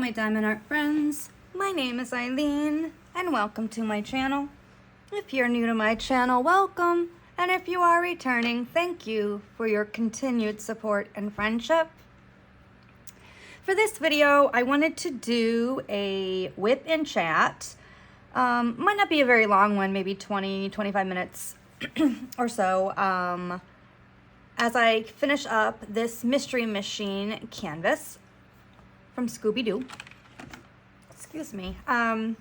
my diamond art friends, my name is Eileen and welcome to my channel. If you're new to my channel, welcome, and if you are returning, thank you for your continued support and friendship. For this video, I wanted to do a WIP and chat. Might not be a very long one, maybe 20-25 minutes or so, as I finish up this Mystery Machine canvas from Scooby-Doo. Excuse me. I'm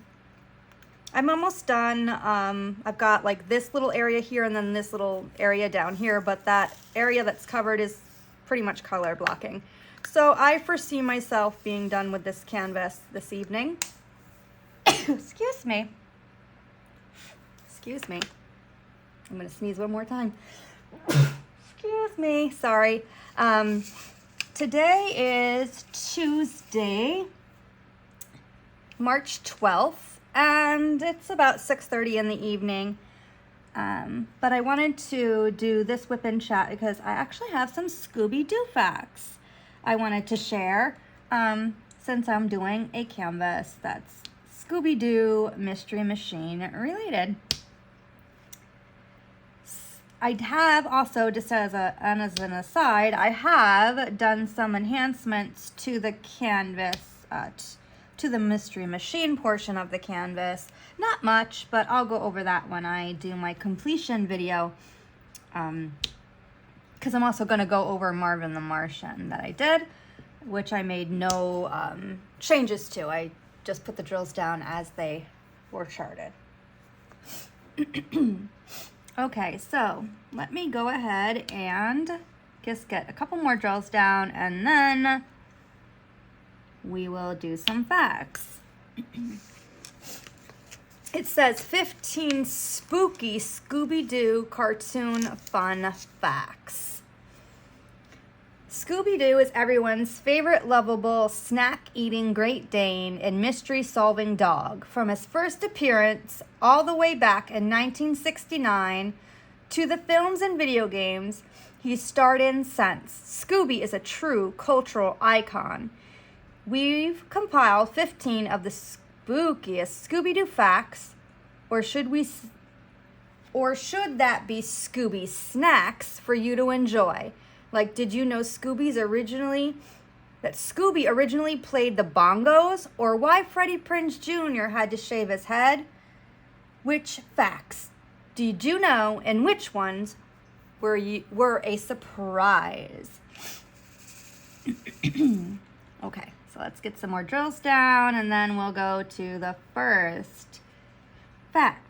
almost done. I've got like this little area here and then this little area down here, but that area that's covered is pretty much color blocking. So I foresee myself being done with this canvas this evening. Excuse me. Excuse me. I'm gonna sneeze one more time. Excuse me, sorry. Today is Tuesday, March 12th, and it's about 6:30 in the evening. But I wanted to do this WIP and chat because I actually have some Scooby-Doo facts I wanted to share since I'm doing a canvas that's Scooby-Doo Mystery Machine related. I have also, just as an aside, I have done some enhancements to the canvas, to the Mystery Machine portion of the canvas. Not much, but I'll go over that when I do my completion video. Because I'm also going to go over Marvin the Martian that I did, which I made no changes to. I just put the drills down as they were charted. Okay, so let me go ahead and just get a couple more drills down and then we will do some facts. It says 15 spooky Scooby-Doo cartoon fun facts. Scooby-Doo is everyone's favorite lovable, snack-eating Great Dane and mystery-solving dog. From his first appearance all the way back in 1969 to the films and video games he's starred in since, Scooby is a true cultural icon. We've compiled 15 of the spookiest Scooby-Doo facts, or should that be Scooby snacks for you to enjoy? Like, did you know Scooby originally played the bongos, or why Freddie Prinze Jr. had to shave his head? Which facts did you know, and which ones were a surprise? Okay, so let's get some more drills down, and then we'll go to the first fact.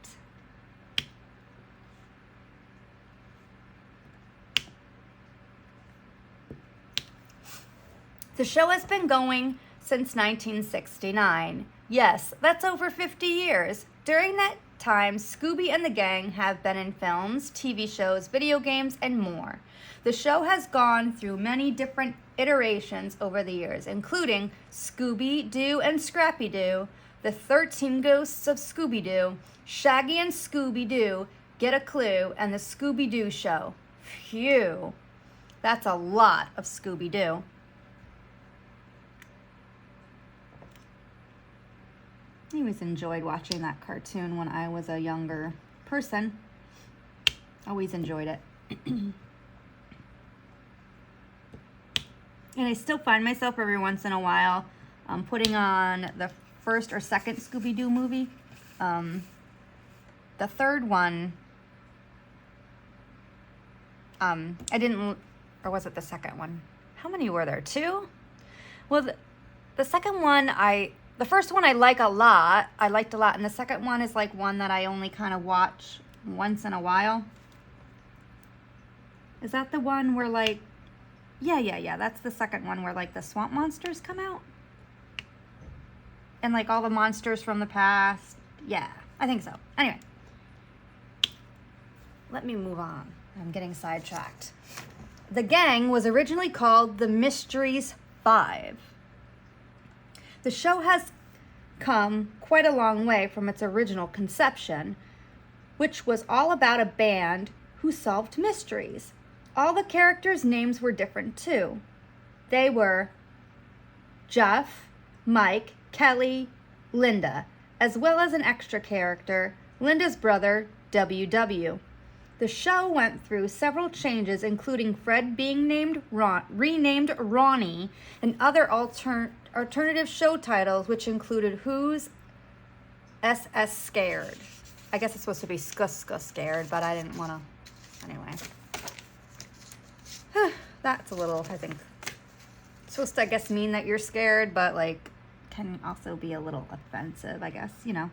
The show has been going since 1969. Yes, that's over 50 years. During that time, Scooby and the gang have been in films, TV shows, video games, and more. The show has gone through many different iterations over the years, including Scooby-Doo and Scrappy-Doo, The 13 Ghosts of Scooby-Doo, Shaggy and Scooby-Doo, Get a Clue, and The Scooby-Doo Show. Phew, that's a lot of Scooby-Doo. I always enjoyed watching that cartoon when I was a younger person. Always enjoyed it. And I still find myself every once in a while putting on the first or second Scooby-Doo movie. The third one, I didn't, or was it the second one? How many were there? 2? Well, the second one, the first one I liked a lot, and the second one is like one that I only kind of watch once in a while. Is that the one where like, yeah, that's the second one where like the swamp monsters come out? And like all the monsters from the past? Yeah, I think so. Anyway, let me move on. I'm getting sidetracked. The gang was originally called the Mysteries 5. The show has come quite a long way from its original conception, which was all about a band who solved mysteries. All the characters' names were different too. They were Jeff, Mike, Kelly, Linda, as well as an extra character, Linda's brother, WW. The show went through several changes, including Fred being renamed Ronnie, and other alternative show titles, which included Who's SS Scared. I guess it's supposed to be Skuska Scared, but I didn't want to. Anyway. That's a little, I think, supposed to, I guess, mean that you're scared, but, like, can also be a little offensive, I guess, you know.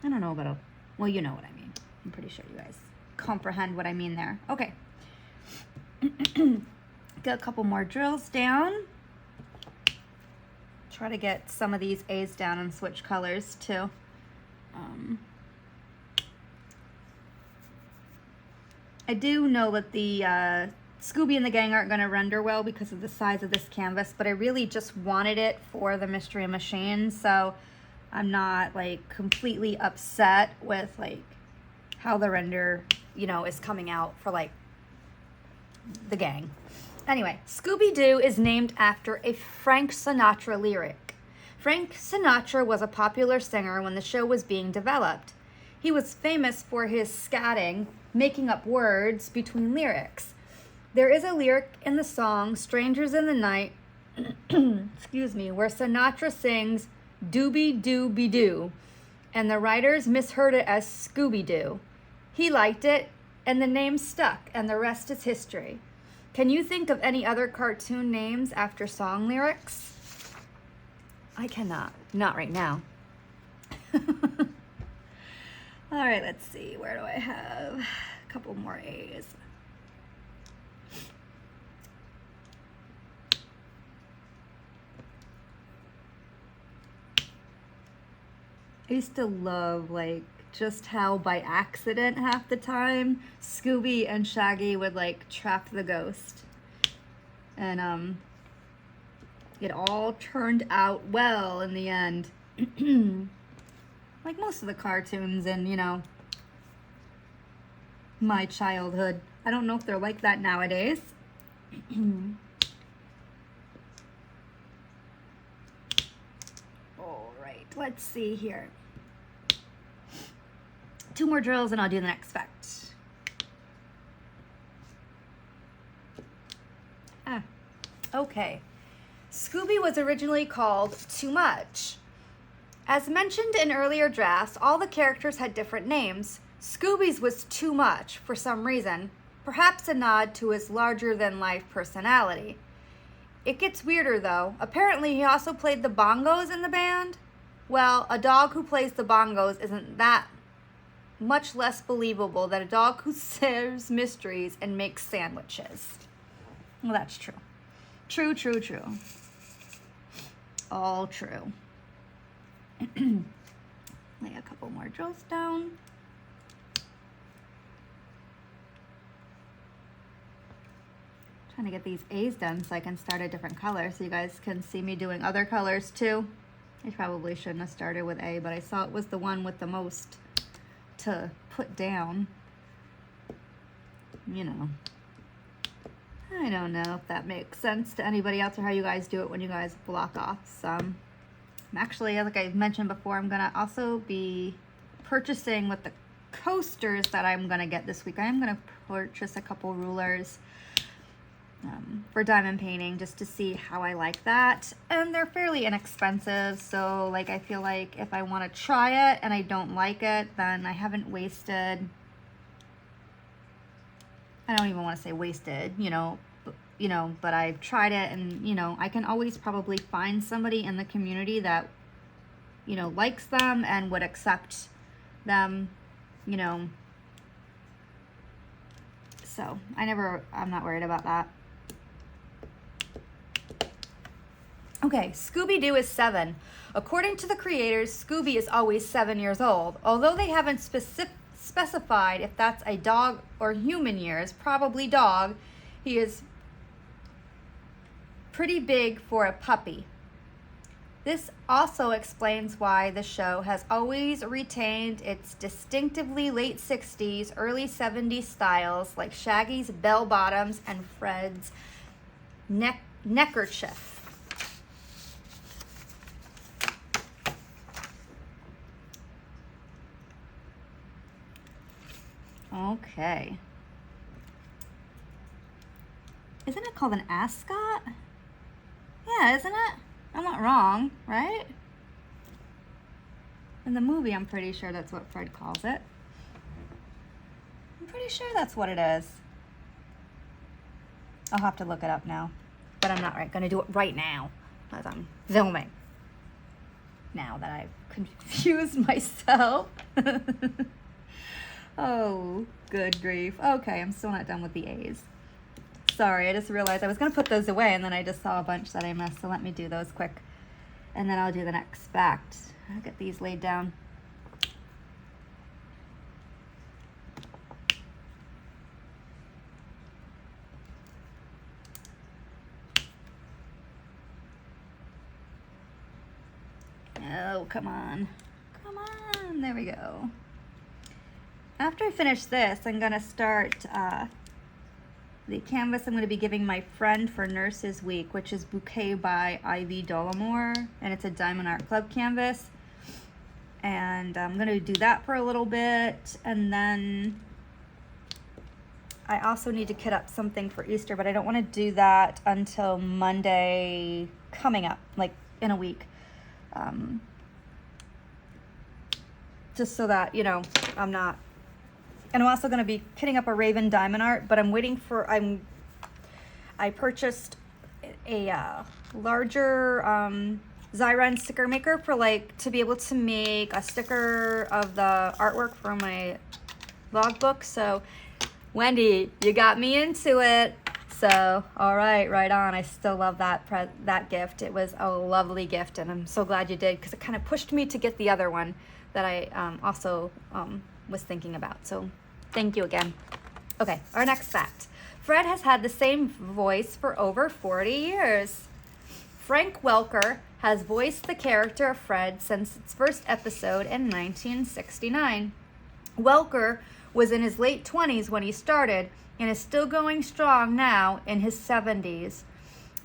I don't know about well, you know what I mean. I'm pretty sure you guys comprehend what I mean there. Okay. Get a couple more drills down. Try to get some of these A's down and switch colors too. I do know that the Scooby and the gang aren't going to render well because of the size of this canvas, but I really just wanted it for the Mystery Machine, so I'm not like completely upset with like how the render, you know, is coming out for like the gang. Anyway, Scooby-Doo is named after a Frank Sinatra lyric. Frank Sinatra was a popular singer when the show was being developed. He was famous for his scatting, making up words between lyrics. There is a lyric in the song Strangers in the Night, excuse me, where Sinatra sings Dooby-Doo-Be-Doo, and the writers misheard it as Scooby-Doo. He liked it, and the name stuck, and the rest is history. Can you think of any other cartoon names after song lyrics? I cannot. Not right now. All right, let's see. Where do I have a couple more A's? I used to love, like, just how by accident half the time Scooby and Shaggy would, like, trap the ghost. And, it all turned out well in the end. Like most of the cartoons in, you know, my childhood. I don't know if they're like that nowadays. All right, let's see here. 2 more drills and I'll do the next fact. Okay. Scooby was originally called Too Much. As mentioned in earlier drafts, all the characters had different names. Scooby's was Too Much for some reason, perhaps a nod to his larger-than-life personality. It gets weirder, though. Apparently, he also played the bongos in the band. Well, a dog who plays the bongos isn't that much less believable than a dog who serves mysteries and makes sandwiches. Well, that's true. True, true, true. All true. Lay a couple more drills down. Trying to get these A's done so I can start a different color so you guys can see me doing other colors too. I probably shouldn't have started with A, but I saw it was the one with the most to put down. You know. I don't know if that makes sense to anybody else or how you guys do it when you guys block off some. Actually, like I mentioned before, I'm going to also be purchasing with the coasters that I'm going to get this week. I am going to purchase a couple rulers for diamond painting just to see how I like that. And they're fairly inexpensive, so like I feel like if I want to try it and I don't like it, then I haven't wasted, I don't even want to say wasted, you know, but I've tried it, and, you know, I can always probably find somebody in the community that, you know, likes them and would accept them, you know. So I'm not worried about that. Okay, Scooby-Doo is 7. According to the creators, Scooby is always 7 years old. Although they haven't specified if that's a dog or human years, probably dog, he is pretty big for a puppy. This also explains why the show has always retained its distinctively late 60s, early 70s styles like Shaggy's bell bottoms and Fred's neckerchief. Okay. Isn't it called an ascot? Yeah, isn't it? I'm not wrong, right? In the movie, I'm pretty sure that's what Fred calls it. I'm pretty sure that's what it is. I'll have to look it up now. But I'm not going to do it right now as I'm filming. Now that I've confused myself. Oh, good grief. Okay, I'm still not done with the A's. Sorry, I just realized I was going to put those away and then I just saw a bunch that I missed. So let me do those quick. And then I'll do the next fact. I'll get these laid down. Oh, come on. Come on. There we go. After I finish this, I'm going to start the canvas I'm going to be giving my friend for Nurses Week, which is Bouquet by Ivy Dollamore, and it's a Diamond Art Club canvas. And I'm going to do that for a little bit, and then I also need to kit up something for Easter, but I don't want to do that until Monday coming up, like in a week. Just so that, you know, I'm not... And I'm also going to be kitting up a Raven Diamond Art, but I'm waiting for... I purchased a larger Xyron sticker maker for, like, to be able to make a sticker of the artwork for my logbook. So, Wendy, you got me into it. So, all right, right on. I still love that gift. It was a lovely gift, and I'm so glad you did, because it kind of pushed me to get the other one that I also was thinking about. So thank you again. Okay, our next fact. Fred has had the same voice for over 40 years. Frank Welker has voiced the character of Fred since its first episode in 1969. Welker was in his late 20s when he started and is still going strong now in his 70s.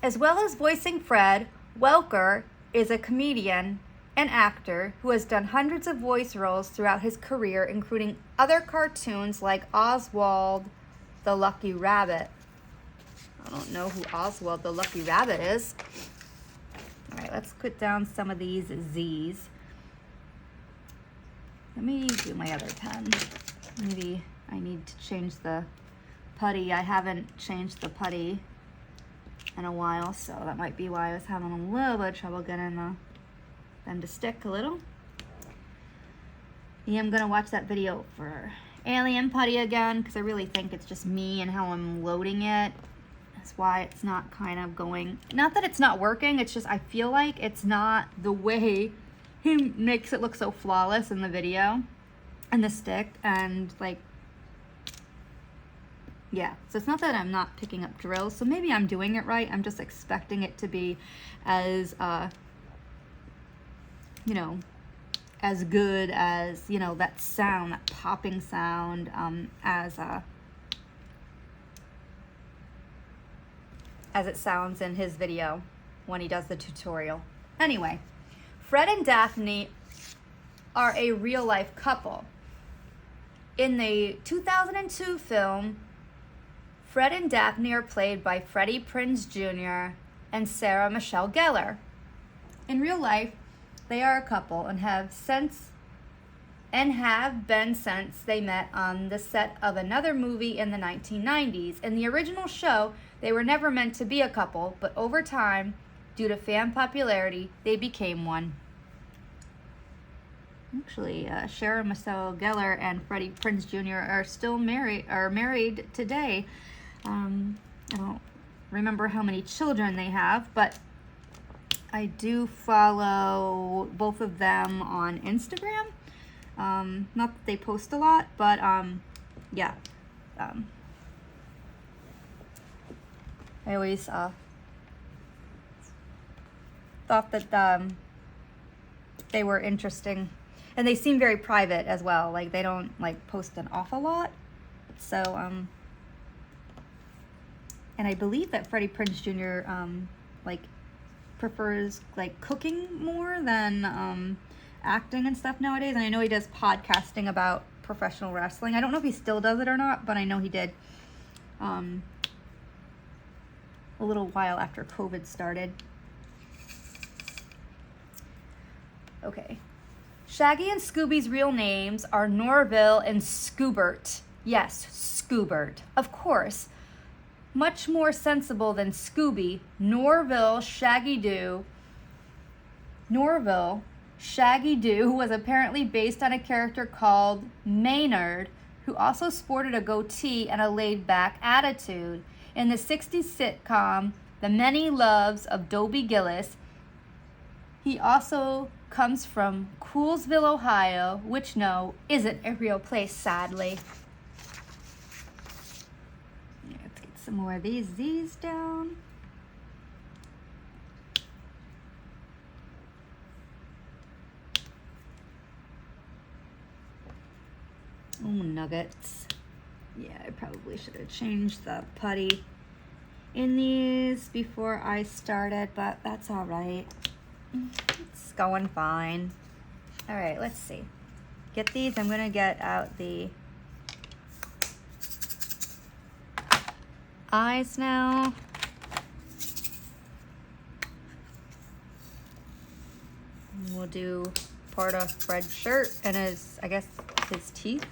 As well as voicing Fred, Welker is a comedian and actor who has done hundreds of voice roles throughout his career, including other cartoons like Oswald the Lucky Rabbit. I don't know who Oswald the Lucky Rabbit is. All right, let's put down some of these Z's. Let me do my other pen. Maybe I need to change the putty. I haven't changed the putty in a while, so that might be why I was having a little bit of trouble getting them to stick a little. Yeah, I'm gonna watch that video for Alien Putty again, because I really think it's just me and how I'm loading it. That's why it's not kind of going, not that it's not working, it's just I feel like it's not the way he makes it look so flawless in the video and the stick, and like, yeah, so it's not that I'm not picking up drills, so maybe I'm doing it right. I'm just expecting it to be as you know, as good as, you know, that sound, that popping sound, as it sounds in his video when he does the tutorial. Anyway, Fred and Daphne are a real-life couple. In the 2002 film, Fred and Daphne are played by Freddie Prinze Jr. and Sarah Michelle Gellar. In real life, they are a couple and have been since they met on the set of another movie in the 1990s. In the original show, they were never meant to be a couple, but over time, due to fan popularity, they became one. Actually, Sarah Michelle Gellar and Freddie Prinze Jr. are still married today. I don't remember how many children they have, but I do follow both of them on Instagram. Not that they post a lot, but yeah. I always thought that they were interesting, and they seem very private as well. Like, they don't like post an awful lot. So and I believe that Freddie Prinze Jr. Like prefers like cooking more than acting and stuff nowadays. And I know he does podcasting about professional wrestling. I don't know if he still does it or not, but I know he did a little while after COVID started. Okay. Shaggy and Scooby's real names are Norville and Scoobert. Yes, Scoobert. Of course. Much more sensible than Scooby, Norville Shaggy Doo was apparently based on a character called Maynard, who also sported a goatee and a laid-back attitude. In the 60s sitcom The Many Loves of Dobie Gillis, he also comes from Coolsville, Ohio, which no, isn't a real place, sadly. Let's get some more of these down. Oh, nuggets. Yeah, I probably should have changed the putty in these before I started, but that's all right. It's going fine. All right, let's see. Get these. I'm going to get out the eyes now. We'll do part of Fred's shirt and his, I guess, his teeth.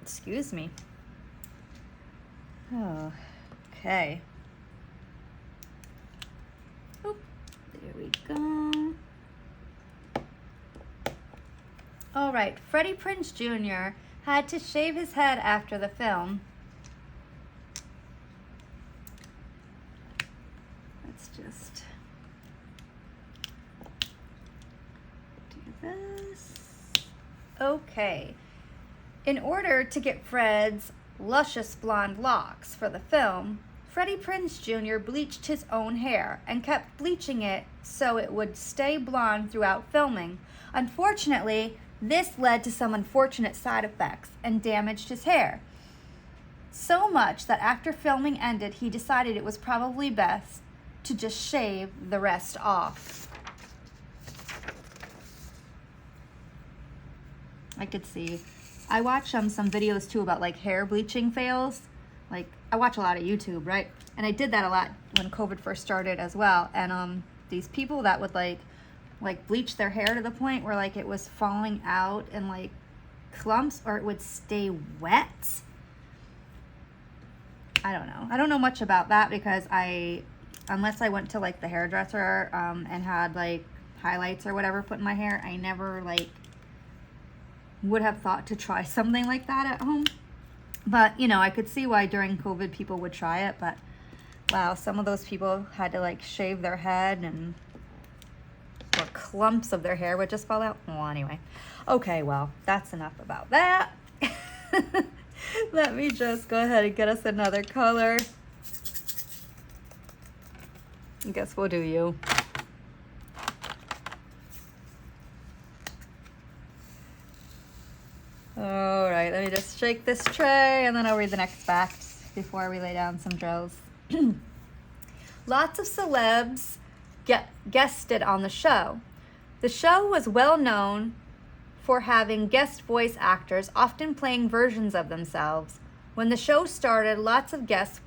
Excuse me. Oh, okay. Oh, there we go. All right, Freddie Prinze Jr. had to shave his head after the film. Let's just do this. Okay. In order to get Fred's luscious blonde locks for the film, Freddie Prinze Jr. bleached his own hair and kept bleaching it so it would stay blonde throughout filming. Unfortunately, this led to some unfortunate side effects and damaged his hair. So much that after filming ended, he decided it was probably best to just shave the rest off. I could see. I watch some videos too about like hair bleaching fails. Like I watch a lot of YouTube, right? And I did that a lot when COVID first started as well. And these people that would like bleach their hair to the point where like it was falling out in like clumps or it would stay wet. I don't know. I don't know much about that because unless I went to like the hairdresser and had like highlights or whatever put in my hair, I never like would have thought to try something like that at home. But, you know, I could see why during COVID people would try it. But, wow, some of those people had to, like, shave their head and or clumps of their hair would just fall out. Well, anyway. Okay, well, that's enough about that. Let me just go ahead and get us another color. I guess we'll do you. All right, let me just shake this tray and then I'll read the next facts before we lay down some drills. Lots of celebs guested on the show. The show was well known for having guest voice actors often playing versions of themselves. When the show started, lots of guests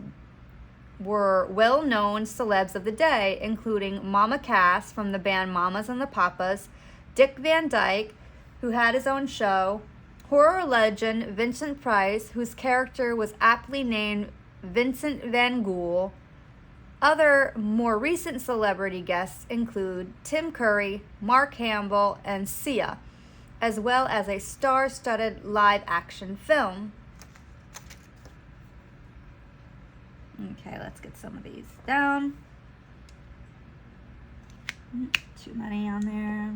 were well-known celebs of the day, including Mama Cass from the band Mamas and the Papas, Dick Van Dyke, who had his own show, horror legend Vincent Price, whose character was aptly named Vincent Van Ghoul. Other more recent celebrity guests include Tim Curry, Mark Hamill, and Sia, as well as a star-studded live-action film. Okay, let's get some of these down. Too many on there.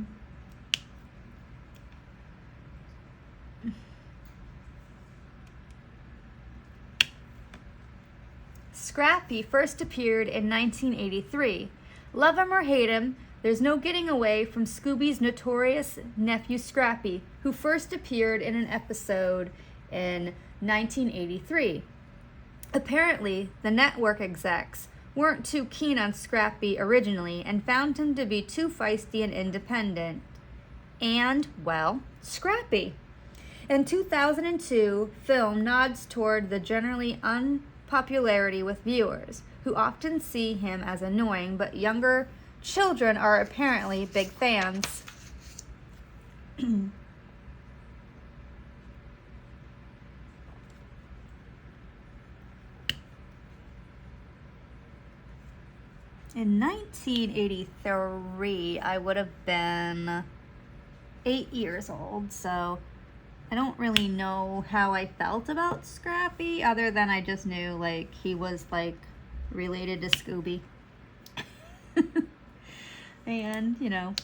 Scrappy first appeared in 1983. Love him or hate him, there's no getting away from Scooby's notorious nephew Scrappy, who first appeared in an episode in 1983. Apparently, the network execs weren't too keen on Scrappy originally and found him to be too feisty and independent. and, well, Scrappy. In 2002, film nods toward the generally unpopularity with viewers, who often see him as annoying, but younger children are apparently big fans. In 1983, I would have been 8 years old, so I don't really know how I felt about Scrappy, other than I just knew, like, he was, like, related to Scooby. And, you know,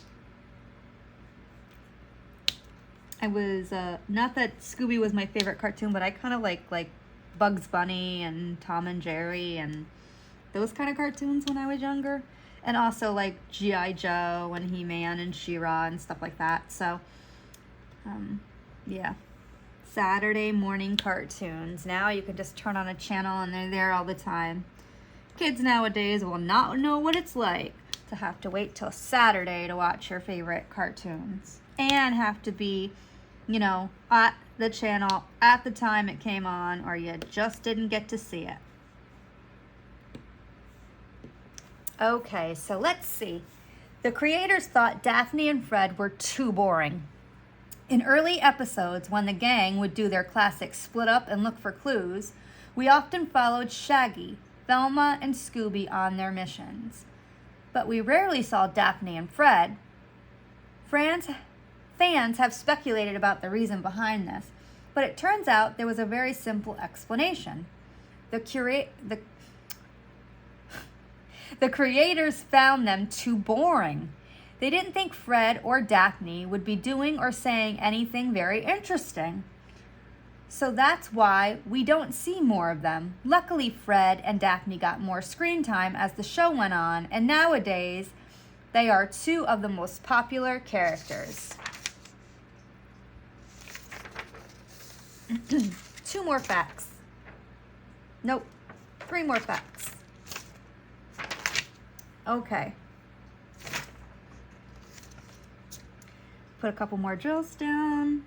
I was, not that Scooby was my favorite cartoon, but I kind of like Bugs Bunny and Tom and Jerry and those kind of cartoons when I was younger. And also like G.I. Joe and He-Man and She-Ra and stuff like that. So, yeah. Saturday morning cartoons. Now you can just turn on a channel and they're there all the time. Kids nowadays will not know what it's like to have to wait till Saturday to watch your favorite cartoons. And have to be, you know, at the channel at the time it came on, or you just didn't get to see it. Okay, so let's see. The creators thought Daphne and Fred were too boring. In early episodes, when the gang would do their classic split up and look for clues, we often followed Shaggy, Velma, and Scooby on their missions. But we rarely saw Daphne and Fred. Fans have speculated about the reason behind this, but it turns out there was a very simple explanation. The creators found them too boring. They didn't think Fred or Daphne would be doing or saying anything very interesting. So that's why we don't see more of them. Luckily, Fred and Daphne got more screen time as the show went on, and nowadays they are two of the most popular characters. 2 more facts. Nope, 3 more facts. Okay. Put a couple more drills down.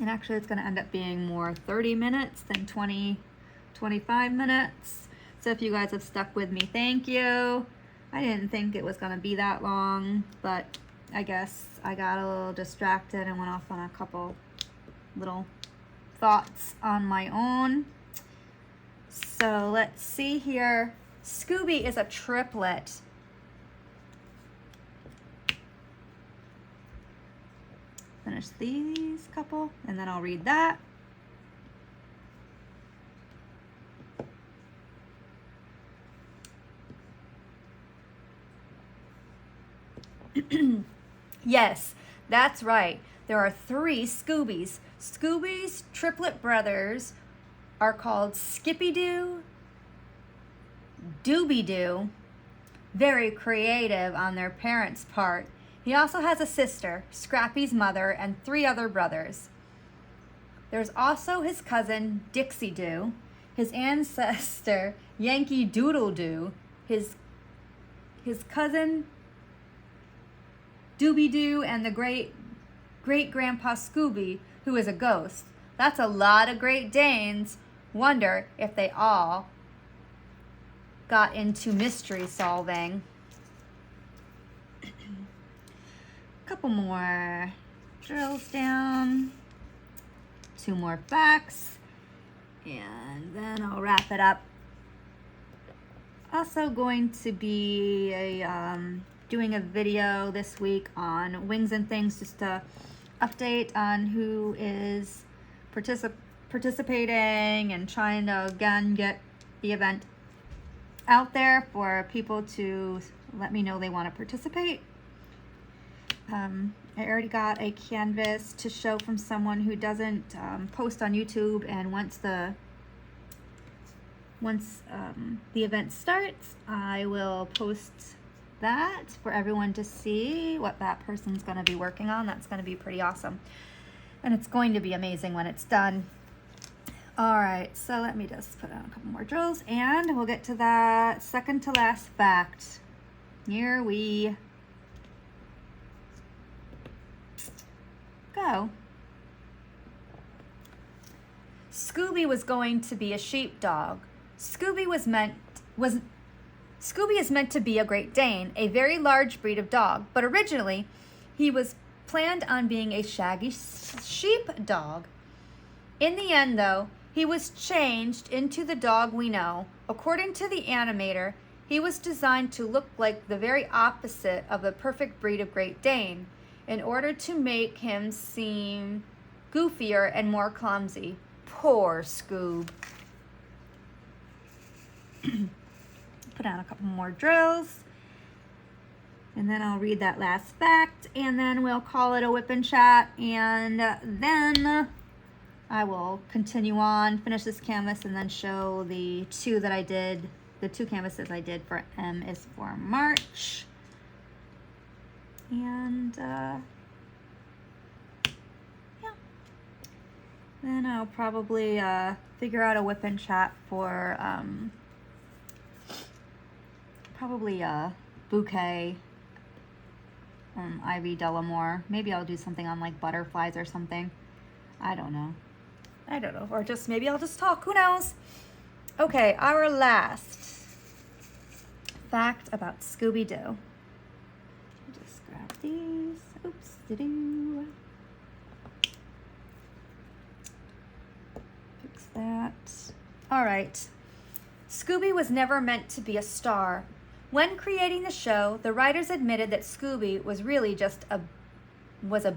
And actually it's going to end up being more 30 minutes than 25 minutes. So if you guys have stuck with me, thank you. I didn't think it was going to be that long, but I guess I got a little distracted and went off on a couple little thoughts on my own. So let's see here. Scooby is a triplet. Finish these couple, and then I'll read that. Yes, that's right. There are 3 Scoobies. Scooby's triplet brothers are called Skippy-Doo, Dooby-Doo. Very creative on their parents' part. He also has a sister, Scrappy's mother, and 3 other brothers. There's also his cousin, Dixie-Doo, his ancestor, Yankee Doodle-Doo, his cousin, Dooby-Doo, and the great-grandpa Scooby, who is a ghost. That's a lot of Great Danes. Wonder if they all got into mystery solving. Couple more drills down, 2 more facts, and then I'll wrap it up. Also going to be doing a video this week on Wings and Things, just to update on who is participating and trying to again get the event out there for people to let me know they want to participate. I already got a canvas to show from someone who doesn't post on YouTube, and once the event starts, I will post that for everyone to see what that person's going to be working on. That's going to be pretty awesome, and it's going to be amazing when it's done. All right, so let me just put on a couple more drills, and we'll get to that second to last fact. Here we So, Scooby was going to be a sheepdog. Scooby is meant to be a Great Dane, a very large breed of dog, but originally he was planned on being a shaggy sheepdog. In the end, though, he was changed into the dog we know. According to the animator, he was designed to look like the very opposite of the perfect breed of Great Dane in order to make him seem goofier and more clumsy. Poor Scoob. Put on a couple more drills, and then I'll read that last fact, and then we'll call it a WIP and chat, and then I will continue on, finish this canvas, and then show the two canvases I did for M is for March. And yeah, then I'll probably figure out a WIP and chat for probably a bouquet, Ivy Delamore. Maybe I'll do something on like butterflies or something. I don't know. Or just maybe I'll just talk. Who knows? Okay, our last fact about Scooby-Doo. Just grab these. Oops, doo. Fix that. All right. Scooby was never meant to be a star. When creating the show, the writers admitted that Scooby was really just a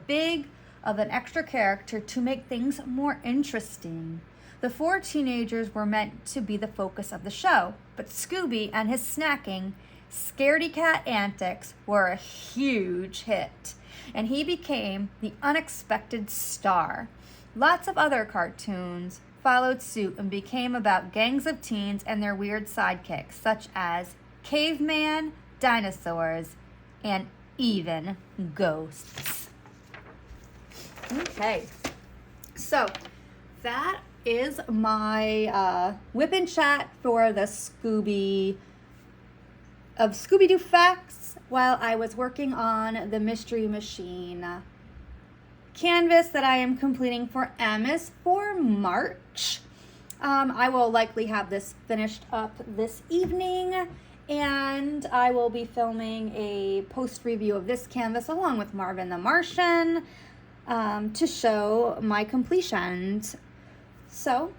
big of an extra character to make things more interesting. The four teenagers were meant to be the focus of the show, but Scooby and his snacking, scaredy cat antics were a huge hit, and he became the unexpected star. Lots of other cartoons followed suit and became about gangs of teens and their weird sidekicks, such as caveman, dinosaurs, and even ghosts. Okay, so that is my WIP and chat for the Scooby-Doo facts while I was working on the Mystery Machine canvas that I am completing for M is for March. I will likely have this finished up this evening, and I will be filming a post review of this canvas along with Marvin the Martian to show my completion. So,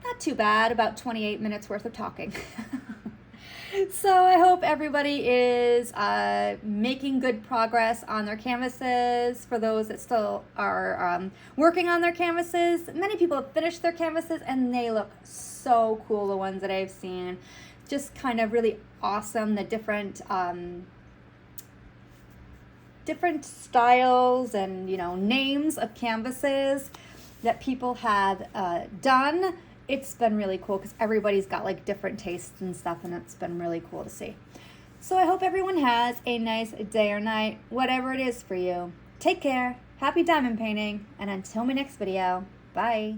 not too bad, about 28 minutes worth of talking. So I hope everybody is making good progress on their canvases. For those that still are working on their canvases, many people have finished their canvases and they look so cool, the ones that I've seen. Just kind of really awesome, the different styles and, you know, names of canvases that people have done. It's been really cool because everybody's got like different tastes and stuff, and it's been really cool to see. So I hope everyone has a nice day or night, whatever it is for you. Take care, happy diamond painting, and until my next video, bye.